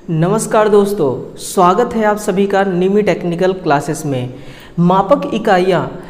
नमस्कार दोस्तों, स्वागत है आप सभी का निमी टेक्निकल क्लासेस में। मापक इकाइयाँ,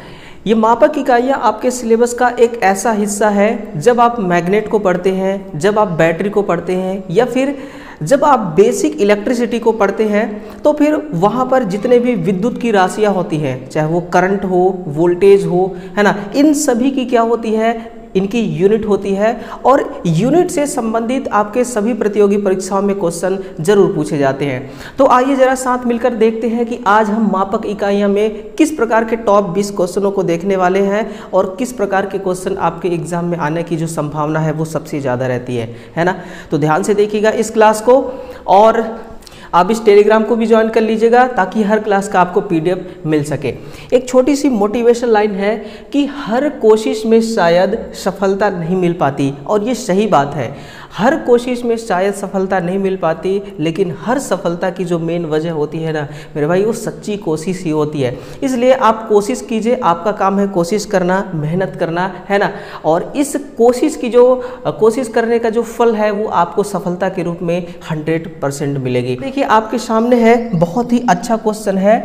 ये मापक इकाइयाँ आपके सिलेबस का एक ऐसा हिस्सा है जब आप मैग्नेट को पढ़ते हैं, जब आप बैटरी को पढ़ते हैं या फिर जब आप बेसिक इलेक्ट्रिसिटी को पढ़ते हैं, तो फिर वहाँ पर जितने भी विद्युत की राशियाँ होती हैं, चाहे वो करंट हो, वोल्टेज हो, है ना, इन सभी की क्या होती है, इनकी यूनिट होती है। और यूनिट से संबंधित आपके सभी प्रतियोगी परीक्षाओं में क्वेश्चन जरूर पूछे जाते हैं। तो आइए जरा साथ मिलकर देखते हैं कि आज हम मापक इकाइयां में किस प्रकार के टॉप 20 क्वेश्चनों को देखने वाले हैं और किस प्रकार के क्वेश्चन आपके एग्जाम में आने की जो संभावना है वो सबसे ज़्यादा रहती है ना। तो ध्यान से देखिएगा इस क्लास को, और आप इस टेलीग्राम को भी ज्वाइन कर लीजिएगा ताकि हर क्लास का आपको पीडीएफ मिल सके। एक छोटी सी मोटिवेशन लाइन है कि हर कोशिश में शायद सफलता नहीं मिल पाती, और ये सही बात है। हर कोशिश में शायद सफलता नहीं मिल पाती, लेकिन हर सफलता की जो मेन वजह होती है ना मेरे भाई, वो सच्ची कोशिश ही होती है। इसलिए आप कोशिश कीजिए, आपका काम है कोशिश करना, मेहनत करना, है ना। और इस कोशिश की जो कोशिश करने का जो फल है वो आपको सफलता के रूप में 100% मिलेगी। देखिए आपके सामने है, बहुत ही अच्छा क्वेश्चन है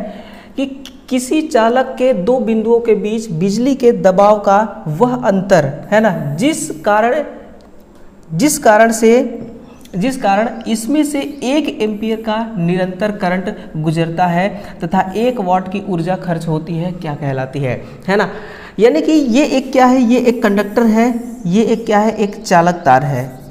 कि किसी चालक के दो बिंदुओं के बीच बिजली के दबाव का वह अंतर, है ना, जिस कारण इसमें से 1 एम्पीयर का निरंतर करंट गुजरता है तथा 1 वाट की ऊर्जा खर्च होती है, क्या कहलाती है ना। यानी कि ये एक क्या है, ये एक कंडक्टर है, ये एक क्या है, एक चालक तार है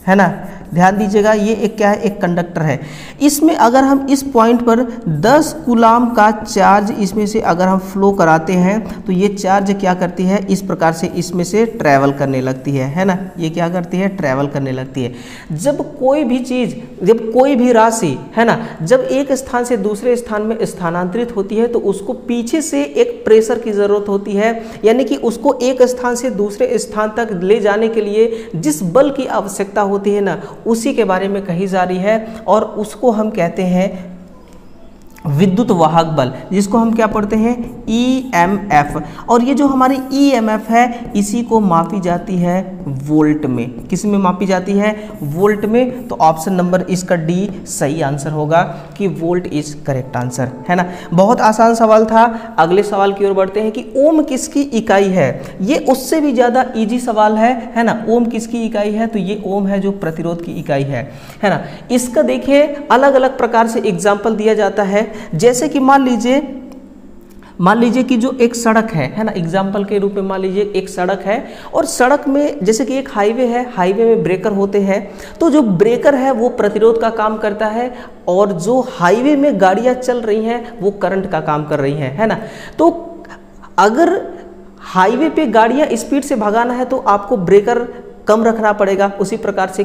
ना। ध्यान दीजिएगा, ये एक क्या है, एक कंडक्टर है। इसमें अगर हम इस पॉइंट पर 10 कूलाम का चार्ज इसमें से अगर हम फ्लो कराते हैं तो ये चार्ज क्या करती है, इस प्रकार से इसमें से ट्रैवल करने लगती है ना। ये क्या करती है, ट्रैवल करने लगती है। जब कोई भी चीज़, जब कोई भी राशि, है ना, जब एक स्थान से दूसरे स्थान में स्थानांतरित होती है तो उसको पीछे से एक प्रेशर की ज़रूरत होती है। यानी कि उसको एक स्थान से दूसरे स्थान तक ले जाने के लिए जिस बल की आवश्यकता होती है ना, उसी के बारे में कही जा रही है। और उसको हम कहते हैं विद्युत वाहक बल, जिसको हम क्या पढ़ते हैं, EMF। और ये जो हमारी EMF है इसी को मापी जाती है वोल्ट में। किस में मापी जाती है, वोल्ट में। तो ऑप्शन नंबर इसका डी सही आंसर होगा कि वोल्ट इज करेक्ट आंसर, है ना। बहुत आसान सवाल था। अगले सवाल की ओर बढ़ते हैं कि ओम किसकी इकाई है। ये उससे भी ज़्यादा ईजी सवाल है ना। ओम किसकी इकाई है, तो ये ओम है जो प्रतिरोध की इकाई है ना। इसका देखिए अलग अलग प्रकार से एग्जाम्पल दिया जाता है। जैसे कि मान लीजिए कि जो एक सड़क है ना, एग्जाम्पल के रूप में मान लीजिए एक सड़क है, और सड़क में जैसे कि एक हाईवे है, हाईवे में ब्रेकर होते हैं। तो जो ब्रेकर है वो प्रतिरोध का काम करता है, और जो हाईवे में गाड़ियां चल रही हैं वो करंट का काम कर रही हैं, है ना। तो अगर हाईवे पे गाड़ियां स्पीड से भगाना है तो आपको ब्रेकर कम रखना पड़ेगा। उसी प्रकार से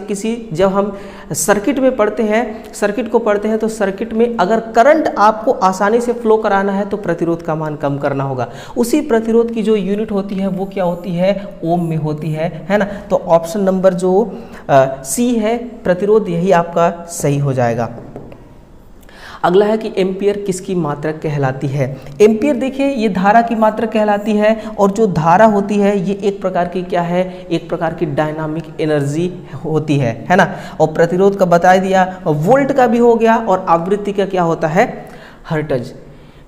जब हम सर्किट में पढ़ते हैं, सर्किट को पढ़ते हैं, तो सर्किट में अगर करंट आपको आसानी से फ्लो कराना है तो प्रतिरोध का मान कम करना होगा। उसी प्रतिरोध की जो यूनिट होती है वो क्या होती है, ओम में होती है ना। तो ऑप्शन नंबर जो सी है, प्रतिरोध, यही आपका सही हो जाएगा। अगला है कि एम्पियर किसकी मात्रक कहलाती है। एम्पियर देखिए ये धारा की मात्रक कहलाती है, और जो धारा होती है ये एक प्रकार की क्या है, एक प्रकार की डायनामिक एनर्जी होती है ना। और प्रतिरोध का बता दिया, वोल्ट का भी हो गया, और आवृत्ति का क्या होता है, हर्ट्ज।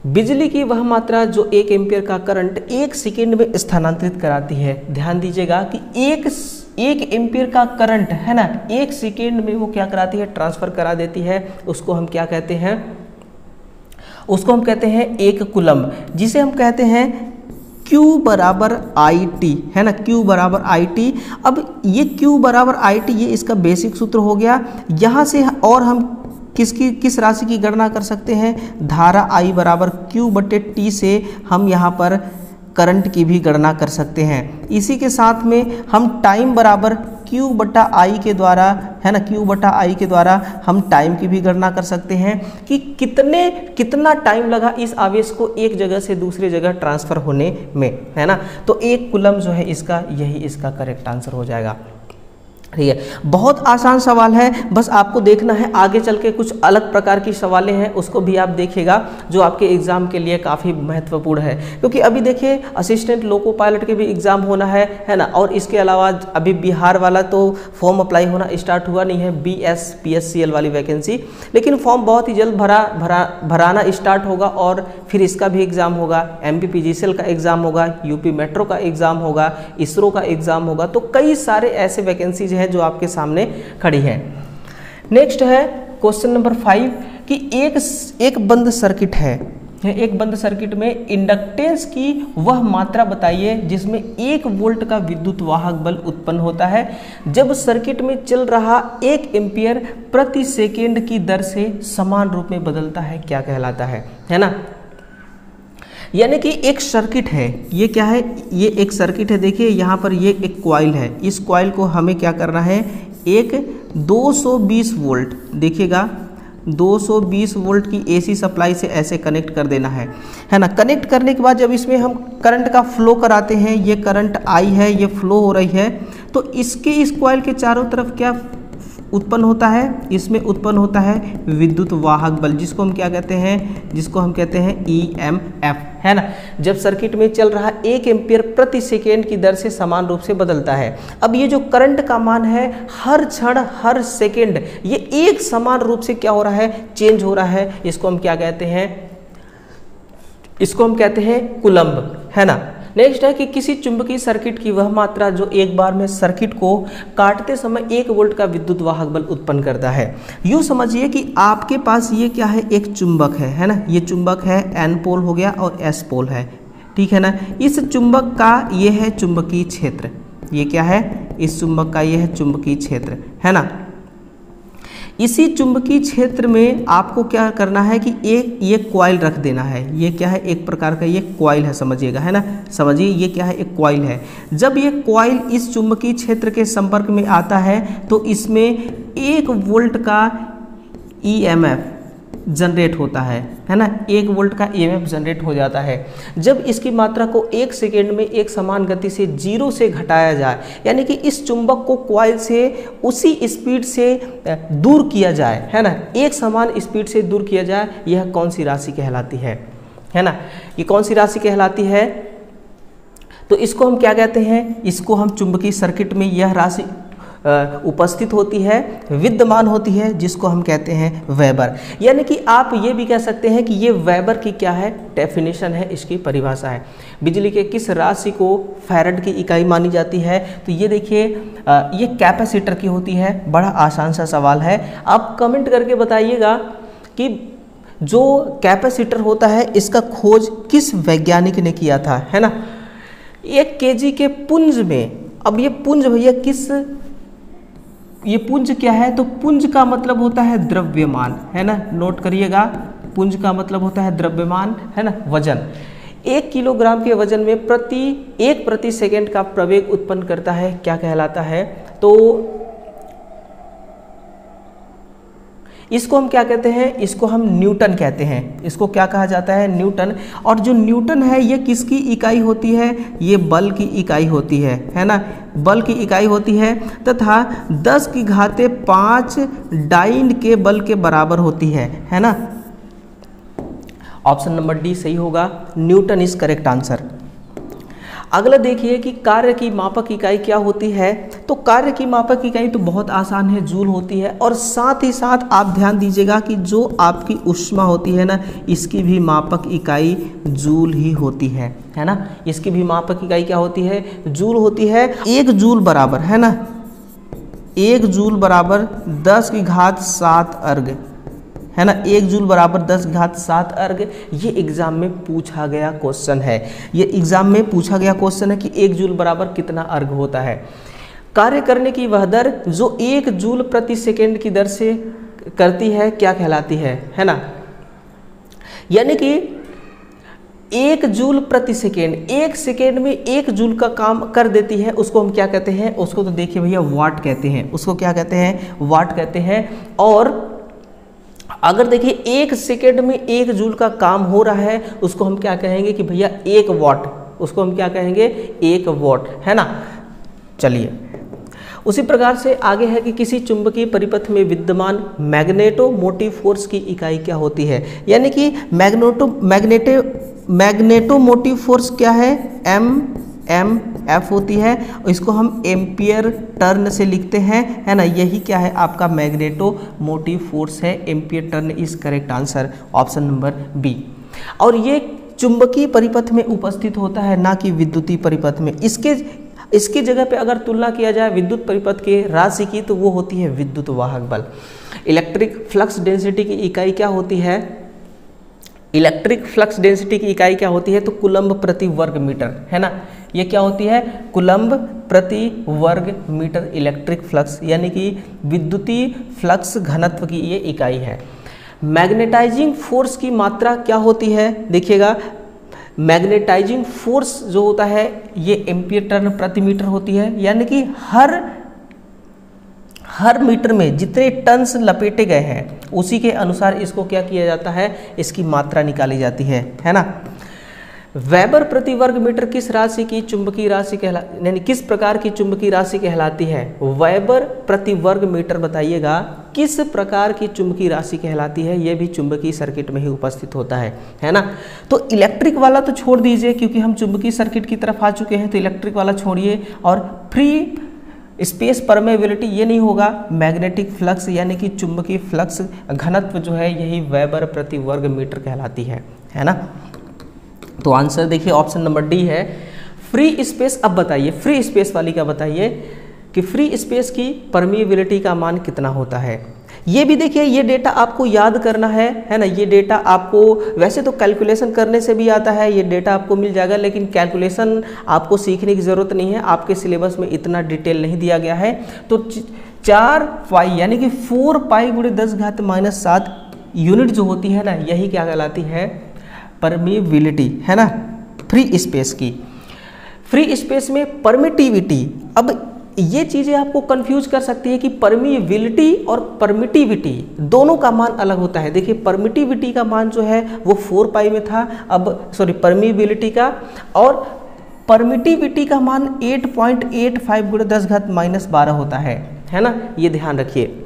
बिजली की वह मात्रा जो 1 एम्पियर का करंट 1 सेकेंड में स्थानांतरित कराती है। ध्यान दीजिएगा कि एक एम्पियर का करंट, है ना, 1 सेकेंड में वो क्या कराती है, ट्रांसफर करा देती है। उसको हम क्या कहते हैं, उसको हम कहते हैं 1 कूलम, जिसे हम कहते हैं Q बराबर IT, है ना, Q बराबर IT। अब ये Q बराबर IT ये इसका बेसिक सूत्र हो गया। यहाँ से और हम किस राशि की गणना कर सकते हैं, धारा I बराबर Q/T से हम यहाँ पर करंट की भी गणना कर सकते हैं। इसी के साथ में हम टाइम बराबर Q/I के द्वारा, है ना, Q/I के द्वारा हम टाइम की भी गणना कर सकते हैं कि कितना टाइम लगा इस आवेश को एक जगह से दूसरी जगह ट्रांसफर होने में, है ना। तो 1 कूलम जो है इसका, यही इसका करेक्ट आंसर हो जाएगा। ठीक है, बहुत आसान सवाल है, बस आपको देखना है। आगे चल के कुछ अलग प्रकार की सवालें हैं, उसको भी आप देखिएगा, जो आपके एग्जाम के लिए काफ़ी महत्वपूर्ण है। क्योंकि अभी देखिए असिस्टेंट लोको पायलट के भी एग्जाम होना है ना। और इसके अलावा अभी बिहार वाला तो फॉर्म अप्लाई होना स्टार्ट हुआ नहीं है, BSPSCL वाली वैकेंसी, लेकिन फॉर्म बहुत ही जल्द भराना स्टार्ट होगा। और फिर इसका भी एग्ज़ाम होगा, MPPGCL का एग्ज़ाम होगा, UP मेट्रो का एग्ज़ाम होगा, इसरो का एग्ज़ाम होगा। तो कई सारे ऐसे वैकेंसीज है जो आपके सामने खड़ी है। नेक्स्ट है क्वेश्चन नंबर 5 कि एक बंद सर्किट है, एक बंद सर्किट में इंडक्टेंस की वह मात्रा बताइए जिसमें 1 वोल्ट का विद्युत वाहक बल उत्पन्न होता है जब सर्किट में चल रहा 1 एम्पियर प्रति सेकेंड की दर से समान रूप में बदलता है, क्या कहलाता है ना। यानी कि एक सर्किट है, ये क्या है, ये एक सर्किट है। देखिए यहाँ पर ये एक कॉइल है, इस कॉइल को हमें क्या करना है, एक 220 वोल्ट, देखिएगा 220 वोल्ट की AC सप्लाई से ऐसे कनेक्ट कर देना है ना। कनेक्ट करने के बाद जब इसमें हम करंट का फ्लो कराते हैं, ये करंट I है, ये फ्लो हो रही है, तो इसके इस कॉइल के चारों तरफ क्या उत्पन्न होता है, इसमें उत्पन्न होता है विद्युत वाहक बल, जिसको हम क्या कहते हैं, जिसको हम कहते हैं EMF, है ना। जब सर्किट में चल रहा 1 एम्पियर प्रति सेकेंड की दर से समान रूप से बदलता है। अब ये जो करंट का मान है, हर क्षण हर सेकेंड ये एक समान रूप से क्या हो रहा है, चेंज हो रहा है। इसको हम क्या कहते हैं, इसको हम कहते हैं कूलम्ब, है ना। नेक्स्ट है कि किसी चुंबकीय सर्किट की वह मात्रा जो एक बार में सर्किट को काटते समय 1 वोल्ट का विद्युत वाहक बल उत्पन्न करता है। यूँ समझिए कि आपके पास ये क्या है, एक चुंबक है ना। ये चुंबक है, N पोल हो गया और S पोल है, ठीक है ना। इस चुंबक का ये है चुंबकीय क्षेत्र, ये क्या है, इस चुंबक का ये है चुंबकीय क्षेत्र, है ना। इसी चुंबकीय क्षेत्र में आपको क्या करना है कि एक ये कॉइल रख देना है। ये क्या है, एक प्रकार का ये कॉइल है, समझिएगा, है ना। समझिए ये क्या है, एक कॉइल है। जब ये कॉइल इस चुंबकीय क्षेत्र के संपर्क में आता है तो इसमें 1 वोल्ट का EMF जनरेट होता है ना। 1 वोल्ट का EMF जनरेट हो जाता है जब इसकी मात्रा को 1 सेकेंड में एक समान गति से 0 से घटाया जाए, यानी कि इस चुंबक को कॉइल से उसी स्पीड से दूर किया जाए, है ना, एक समान स्पीड से दूर किया जाए। यह कौन सी राशि कहलाती है ना। ये कौन सी राशि कहलाती है, तो इसको हम क्या कहते हैं, इसको हम चुंबकीय सर्किट में यह राशि उपस्थित होती है, विद्यमान होती है, जिसको हम कहते हैं वेबर। यानी कि आप ये भी कह सकते हैं कि ये वेबर की क्या है, डेफिनेशन है, इसकी परिभाषा है। बिजली के किस राशि को फैराड की इकाई मानी जाती है, तो ये देखिए ये कैपेसिटर की होती है। बड़ा आसान सा सवाल है, आप कमेंट करके बताइएगा कि जो कैपेसिटर होता है इसका खोज किस वैज्ञानिक ने किया था, है ना। 1 kg के पुंज में, अब ये पुंज भैया किस, ये पुंज क्या है, तो पुंज का मतलब होता है द्रव्यमान, है ना, नोट करिएगा। पुंज का मतलब होता है द्रव्यमान, है ना, वजन। 1 किलोग्राम के वजन में प्रति सेकंड का प्रवेग उत्पन्न करता है, क्या कहलाता है, तो इसको हम क्या कहते हैं, इसको हम न्यूटन कहते हैं। इसको क्या कहा जाता है, न्यूटन। और जो न्यूटन है ये किसकी इकाई होती है, ये बल की इकाई होती है ना, बल की इकाई होती है, तथा 10⁵ डाइन के बल के बराबर होती है ना। ऑप्शन नंबर डी सही होगा, न्यूटन इज करेक्ट आंसर। अगला देखिए कि कार्य की मापक इकाई क्या होती है, तो कार्य की मापक इकाई तो बहुत आसान है, जूल होती है। और साथ ही साथ आप ध्यान दीजिएगा कि जो आपकी ऊष्मा होती है ना, इसकी भी मापक इकाई जूल ही होती है ना। इसकी भी मापक इकाई क्या होती है, जूल होती है। 1 जूल बराबर, है ना, 1 जूल बराबर 10⁷ अर्ग, है ना। 1 जूल बराबर 10⁷ अर्ग। ये एग्जाम में पूछा गया क्वेश्चन है, ये एग्जाम में पूछा गया क्वेश्चन है कि 1 जूल बराबर कितना अर्ग होता है। कार्य करने की वह दर जो 1 जूल प्रति सेकेंड की दर से करती है, क्या कहलाती है ना। यानी कि 1 जूल प्रति सेकेंड, 1 सेकेंड में 1 जूल का काम कर देती है, उसको हम क्या कहते हैं, उसको तो देखिए भैया वाट कहते हैं, उसको क्या कहते हैं, वाट कहते हैं। और अगर देखिए 1 सेकेंड में 1 जूल का काम हो रहा है, उसको हम क्या कहेंगे कि भैया 1 वाट, उसको हम क्या कहेंगे, 1 वाट, है ना। चलिए उसी प्रकार से आगे है कि किसी चुंबकीय परिपथ में विद्यमान मैग्नेटोमोटिव फोर्स की इकाई क्या होती है, यानी कि मैग्नेटोमोटिव फोर्स क्या है, एफ होती है, इसको हम एम्पियर टर्न से लिखते हैं, है ना। यही क्या है आपका मैग्नेटोमोटिव फोर्स है, ampere turn is correct answer, option number B. और ये चुंबकीय परिपथ में उपस्थित होता है, ना कि विद्युतीय परिपथ में। इसकी जगह पे अगर तुलना किया जाए विद्युत परिपथ के राशि की तो वो होती है विद्युत वाहक बल। इलेक्ट्रिक फ्लक्स डेंसिटी की इकाई क्या होती है, इलेक्ट्रिक फ्लक्स डेंसिटी की इकाई क्या होती है, तो कूलम्ब प्रति वर्ग मीटर, है ना। ये क्या होती है, कूलम्ब प्रति वर्ग मीटर इलेक्ट्रिक फ्लक्स, यानी कि विद्युतीय फ्लक्स घनत्व की ये इकाई है। मैग्नेटाइजिंग फोर्स की मात्रा क्या होती है, देखिएगा मैग्नेटाइजिंग फोर्स जो होता है ये एम्पियर टर्न प्रति मीटर होती है, यानी कि हर मीटर में जितने टन्स लपेटे गए हैं उसी के अनुसार इसको क्या किया जाता है, इसकी मात्रा निकाली जाती है ना। वेबर प्रति वर्ग मीटर किस राशि की चुंबकीय राशि यानी किस प्रकार की चुंबकीय राशि कहलाती है, वेबर प्रति वर्ग मीटर बताइएगा किस प्रकार की चुंबकीय राशि कहलाती है, यह भी चुंबकीय सर्किट में ही उपस्थित होता है ना। तो इलेक्ट्रिक वाला तो छोड़ दीजिए क्योंकि हम चुंबकीय सर्किट की तरफ आ चुके हैं, तो इलेक्ट्रिक वाला छोड़िए, और फ्री स्पेस परमेबिलिटी ये नहीं होगा, मैग्नेटिक फ्लक्स यानी कि चुंबकीय फ्लक्स घनत्व जो है यही वेबर प्रति वर्ग मीटर कहलाती है ना। तो आंसर देखिए ऑप्शन नंबर डी है फ्री स्पेस। अब बताइए फ्री स्पेस वाली का बताइए कि फ्री स्पेस की परमिएबिलिटी का मान कितना होता है। ये भी देखिए ये डेटा आपको याद करना है ना। ये डेटा आपको वैसे तो कैलकुलेशन करने से भी आता है, ये डेटा आपको मिल जाएगा, लेकिन कैलकुलेशन आपको सीखने की ज़रूरत नहीं है, आपके सिलेबस में इतना डिटेल नहीं दिया गया है। तो 4 पाई यानी कि 4 पाई × 10⁻⁷ यूनिट जो होती है ना, यही क्या कहलाती है, परमिएबिलिटी, है ना, फ्री स्पेस की। फ्री स्पेस में परमिटिविटी, अब ये चीज़ें आपको कंफ्यूज कर सकती है कि परमिएबिलिटी और परमिटिविटी दोनों का मान अलग होता है। देखिए परमिटिविटी का मान जो है वो 4 पाई में था, अब सॉरी परमिएबिलिटी का, और परमिटिविटी का मान 8.85 × 10⁻12 होता है ना। ये ध्यान रखिए,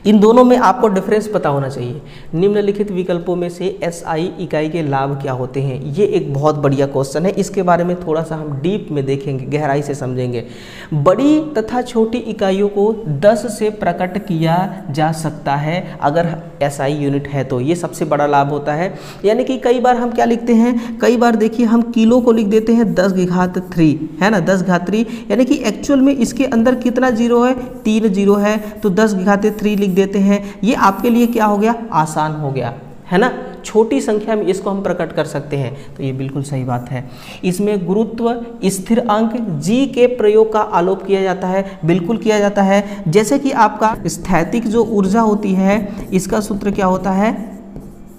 इन दोनों में आपको डिफरेंस पता होना चाहिए। निम्नलिखित विकल्पों में से एसआई इकाई के लाभ क्या होते हैं, ये एक बहुत बढ़िया क्वेश्चन है, इसके बारे में थोड़ा सा हम डीप में देखेंगे, गहराई से समझेंगे। बड़ी तथा छोटी इकाइयों को 10 से प्रकट किया जा सकता है अगर एसआई यूनिट है तो, ये सबसे बड़ा लाभ होता है। यानी कि कई बार हम क्या लिखते हैं, कई बार देखिए हम किलो को लिख देते हैं 10⁻3, है ना, 10⁻3, यानी कि एक्चुअल में इसके अंदर कितना जीरो है, 3 जीरो है, तो 10⁻3 लिख देते हैं। ये आपके लिए क्या हो गया, आसान हो गया, है ना। छोटी संख्या में इसको हम प्रकट कर सकते हैं, तो ये बिल्कुल सही बात है। इसमें गुरुत्व स्थिर अंक जी के प्रयोग का आलोप किया जाता है, बिल्कुल किया जाता है। जैसे कि आपका स्थैतिक जो ऊर्जा होती है इसका सूत्र क्या होता है,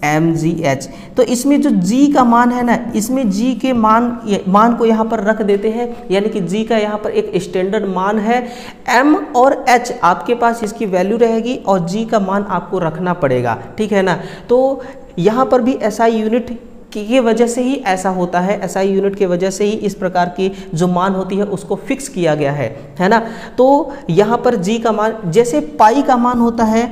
mgh। तो इसमें जो g का मान है ना, इसमें g के मान को यहाँ पर रख देते हैं, यानी कि g का यहाँ पर एक स्टैंडर्ड मान है। m और h आपके पास इसकी वैल्यू रहेगी और g का मान आपको रखना पड़ेगा, ठीक है ना। तो यहाँ पर भी SI यूनिट की वजह से ही ऐसा होता है, SI यूनिट की वजह से ही इस प्रकार की जो मान होती है उसको फिक्स किया गया है ना। तो यहाँ पर g का मान, जैसे पाई का मान होता है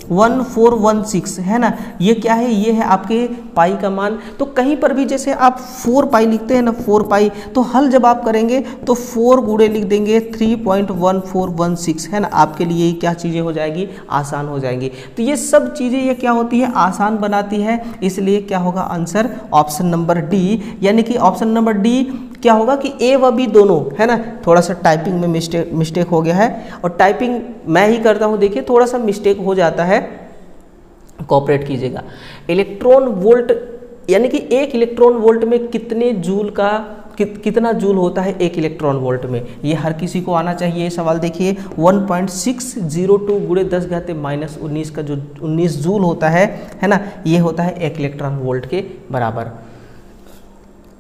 3.1416, है ना, ये क्या है, ये है आपके पाई का मान। तो कहीं पर भी जैसे आप 4 पाई लिखते हैं ना, 4 पाई, तो हल जब आप करेंगे तो 4 गुणे लिख देंगे 3.1416, है ना, आपके लिए क्या चीज़ें हो जाएगी, आसान हो जाएंगी। तो ये सब चीज़ें ये क्या होती है, आसान बनाती है, इसलिए क्या होगा आंसर ऑप्शन नंबर डी, यानी कि ऑप्शन नंबर डी क्या होगा कि ए व बी दोनों, है ना। थोड़ा सा टाइपिंग में मिस्टेक हो गया है, और टाइपिंग मैं ही करता हूँ, देखिए थोड़ा सा मिस्टेक हो जाता है, कोऑपरेट कीजिएगा। इलेक्ट्रॉन वोल्ट, यानी कि 1 इलेक्ट्रॉन वोल्ट में कितने जूल का कितना जूल होता है 1 इलेक्ट्रॉन वोल्ट में, ये हर किसी को आना चाहिए। ये सवाल देखिए 1.602 × 10⁻19 का जो 19 जूल होता है ना, ये होता है 1 इलेक्ट्रॉन वोल्ट के बराबर।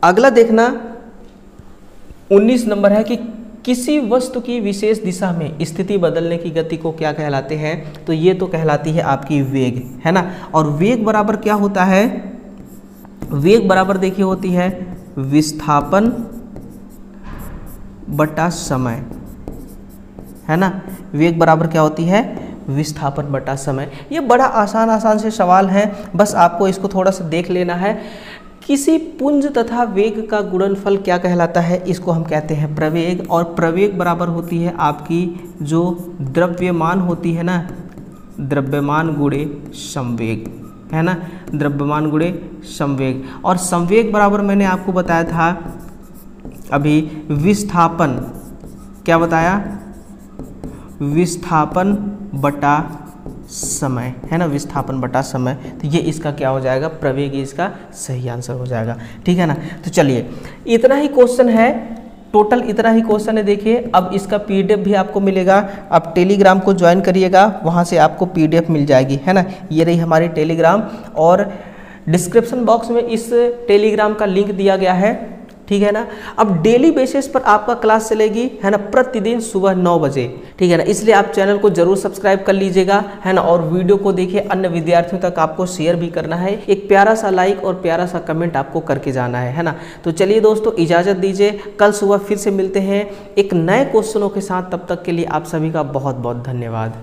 अगला देखना 19 नंबर है कि किसी वस्तु की विशेष दिशा में स्थिति बदलने की गति को क्या कहलाते हैं, तो ये तो कहलाती है आपकी वेग, है ना। और वेग बराबर क्या होता है, वेग बराबर देखिए होती है विस्थापन बटा समय, है ना। वेग बराबर क्या होती है, विस्थापन बटा समय। ये बड़ा आसान से सवाल है, बस आपको इसको थोड़ा सा देख लेना है। किसी पुंज तथा वेग का गुणनफल क्या कहलाता है, इसको हम कहते हैं प्रवेग, और प्रवेग बराबर होती है आपकी जो द्रव्यमान होती है ना, द्रव्यमान गुणे संवेग, है ना, द्रव्यमान गुणे संवेग। और संवेग बराबर मैंने आपको बताया था अभी विस्थापन, क्या बताया, विस्थापन बटा समय, है ना, विस्थापन बटा समय। तो ये इसका क्या हो जाएगा, प्रवेग, इसका सही आंसर हो जाएगा, ठीक है ना। तो चलिए इतना ही क्वेश्चन है, टोटल इतना ही क्वेश्चन है। देखिए अब इसका पीडीएफ भी आपको मिलेगा, आप टेलीग्राम को ज्वाइन करिएगा, वहाँ से आपको पीडीएफ मिल जाएगी, है ना। ये रही हमारी टेलीग्राम, और डिस्क्रिप्शन बॉक्स में इस टेलीग्राम का लिंक दिया गया है, ठीक है ना। अब डेली बेसिस पर आपका क्लास चलेगी, है ना, प्रतिदिन सुबह 9 बजे, ठीक है ना। इसलिए आप चैनल को जरूर सब्सक्राइब कर लीजिएगा, है ना, और वीडियो को देखिए, अन्य विद्यार्थियों तक आपको शेयर भी करना है। एक प्यारा सा लाइक और प्यारा सा कमेंट आपको करके जाना है ना। तो चलिए दोस्तों इजाज़त दीजिए, कल सुबह फिर से मिलते हैं एक नए क्वेश्चनों के साथ। तब तक के लिए आप सभी का बहुत बहुत धन्यवाद।